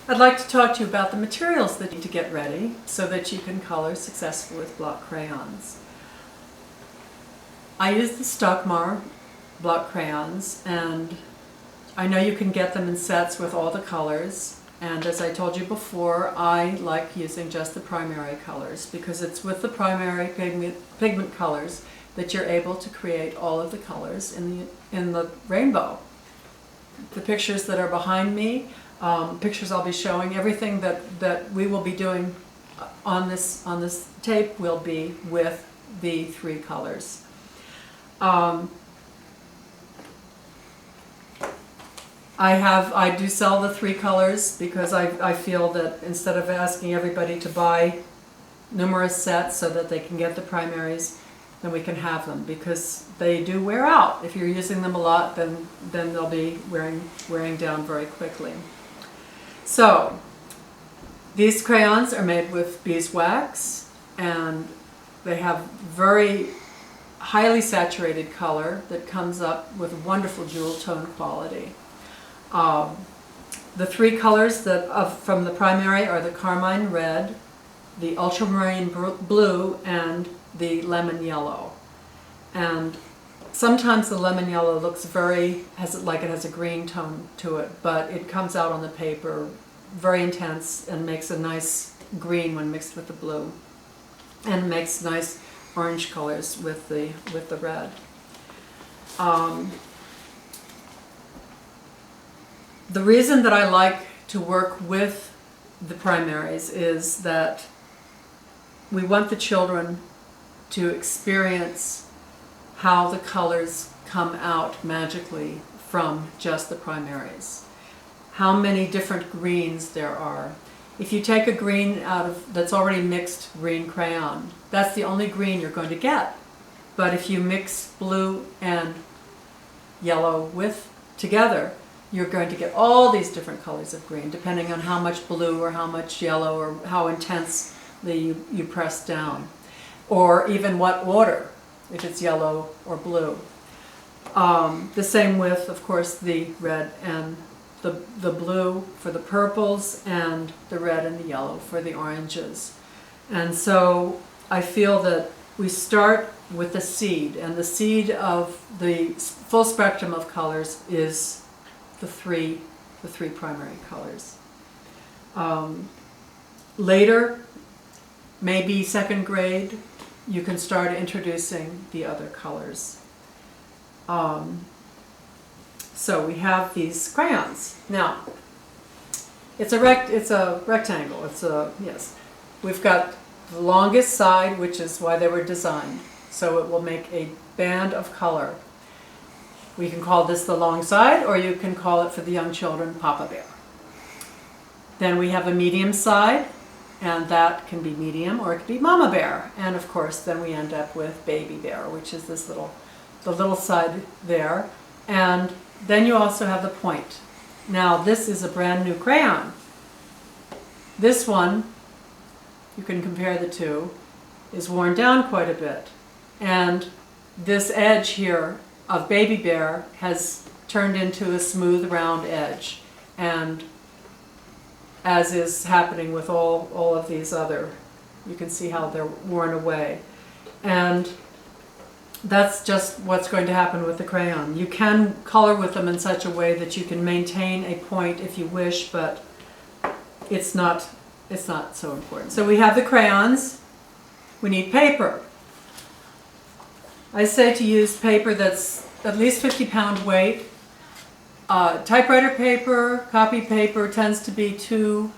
I'd like to talk to you about the materials that you need to get ready so that you can color successfully with block crayons. I use the Stockmar block crayons, and I know you can get them in sets with all the colors. And as I told you before, I like using just the primary colors because it's with the primary pigment colors that you're able to create all of the colors in the rainbow. The pictures that are behind me, pictures I'll be showing, everything that we will be doing on this tape will be with the three colors. I do sell the three colors because I feel that instead of asking everybody to buy numerous sets so that they can get the primaries, then we can have them because they do wear out. If you're using them a lot, then they'll be wearing down very quickly. So these crayons are made with beeswax, and they have very highly saturated color that comes up with wonderful jewel tone quality. The three colors from the primary are the carmine red, the ultramarine blue, and the lemon yellow. And sometimes the lemon yellow looks like it has a green tone to it, but it comes out on the paper very intense and makes a nice green when mixed with the blue, and makes nice orange colors with the red. The reason that I like to work with the primaries is that we want the children to experience how the colors come out magically from just the primaries. How many different greens there are. If you take a green that's already mixed green crayon, that's the only green you're going to get. But if you mix blue and yellow together, you're going to get all these different colors of green, depending on how much blue or how much yellow or how intensely you press down. Or even what order, if it's yellow or blue. The same with, of course, the red and the blue for the purples, and the red and the yellow for the oranges. And so I feel that we start with the seed, and the seed of the full spectrum of colors is the three primary colors. Later, maybe second grade, you can start introducing the other colors. So we have these crayons. Now, it's a rectangle. Yes. We've got the longest side, which is why they were designed. So it will make a band of color. We can call this the long side, or you can call it for the young children Papa Bear. Then we have a medium side, and that can be medium or it could be Mama Bear. And of course, then we end up with Baby Bear, which is the little side there. And then you also have the point. Now this is a brand new crayon. This one, you can compare the two, is worn down quite a bit. And this edge here of Baby Bear has turned into a smooth round edge. And as is happening with all of these other, you can see how they're worn away. And that's just what's going to happen with the crayon. You can color with them in such a way that you can maintain a point if you wish, but it's not so important. So we have the crayons. We need paper. I say to use paper that's at least 50-pound weight. Typewriter paper, copy paper tends to be too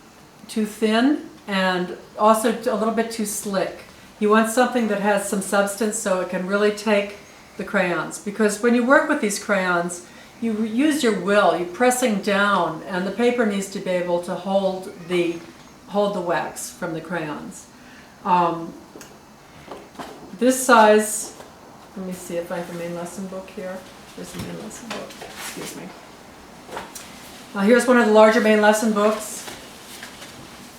thin and also a little bit too slick. You want something that has some substance so it can really take the crayons. Because when you work with these crayons, you use your will, you're pressing down, and the paper needs to be able to hold the wax from the crayons. This size, let me see if I have a main lesson book here. There's a main lesson book, excuse me. Here's one of the larger main lesson books.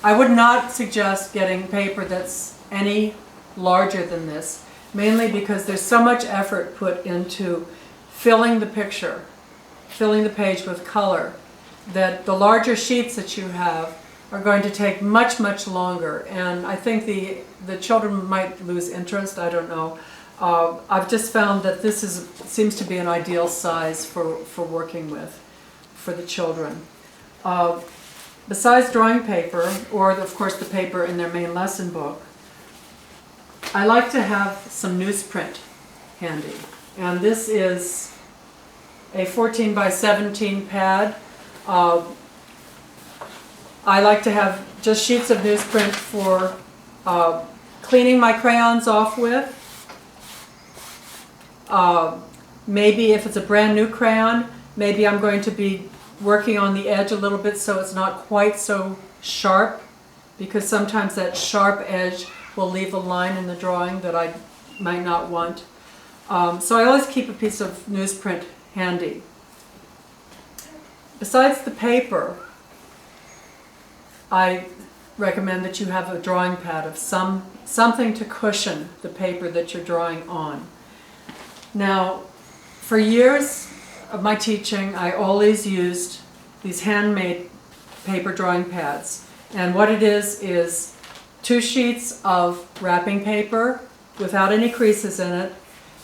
I would not suggest getting paper that's any larger than this, mainly because there's so much effort put into filling the picture, filling the page with color, that the larger sheets that you have are going to take much, much longer. And I think the children might lose interest, I don't know. I've just found that this seems to be an ideal size for working with for the children. Besides drawing paper, or of course the paper in their main lesson book, I like to have some newsprint handy. And this is a 14 by 17 pad. I like to have just sheets of newsprint for cleaning my crayons off with. Maybe if it's a brand new crayon, maybe I'm going to be working on the edge a little bit so it's not quite so sharp, because sometimes that sharp edge will leave a line in the drawing that I might not want. So I always keep a piece of newsprint handy. Besides the paper, I recommend that you have a drawing pad of something to cushion the paper that you're drawing on. Now, for years of my teaching, I always used these handmade paper drawing pads. And what it is 2 sheets of wrapping paper without any creases in it,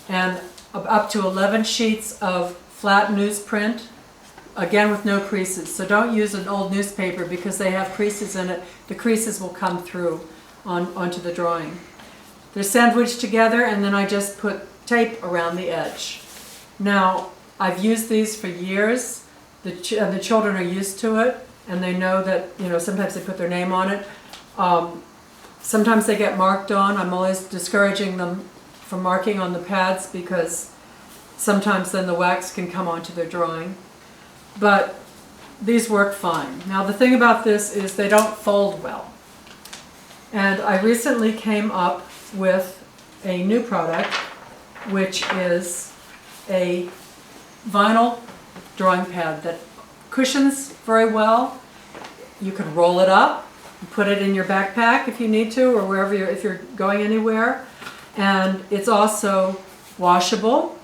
and up to 11 sheets of flat newsprint, again with no creases. So don't use an old newspaper because they have creases in it. The creases will come through onto the drawing. They're sandwiched together, and then I just put tape around the edge. Now, I've used these for years. The children are used to it, and they know that, sometimes they put their name on it. Sometimes they get marked on. I'm always discouraging them from marking on the pads because sometimes then the wax can come onto their drawing. But these work fine. Now, the thing about this is they don't fold well. And I recently came up with a new product, which is a vinyl drawing pad that cushions very well. You can roll it up, put it in your backpack if you need to, or wherever if you're going anywhere. And it's also washable.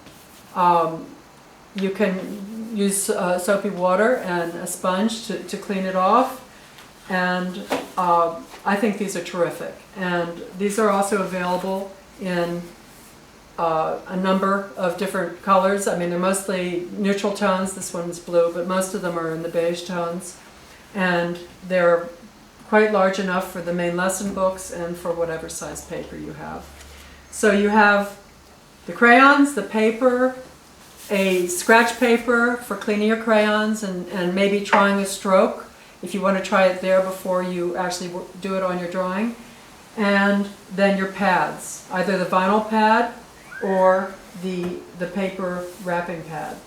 You can use soapy water and a sponge to clean it off. And I think these are terrific. And these are also available in a number of different colors. I mean, they're mostly neutral tones. This one's blue, but most of them are in the beige tones. And they're quite large enough for the main lesson books and for whatever size paper you have. So you have the crayons, the paper, a scratch paper for cleaning your crayons and maybe trying a stroke if you want to try it there before you actually do it on your drawing. And then your pads, either the vinyl pad or the paper wrapping pad.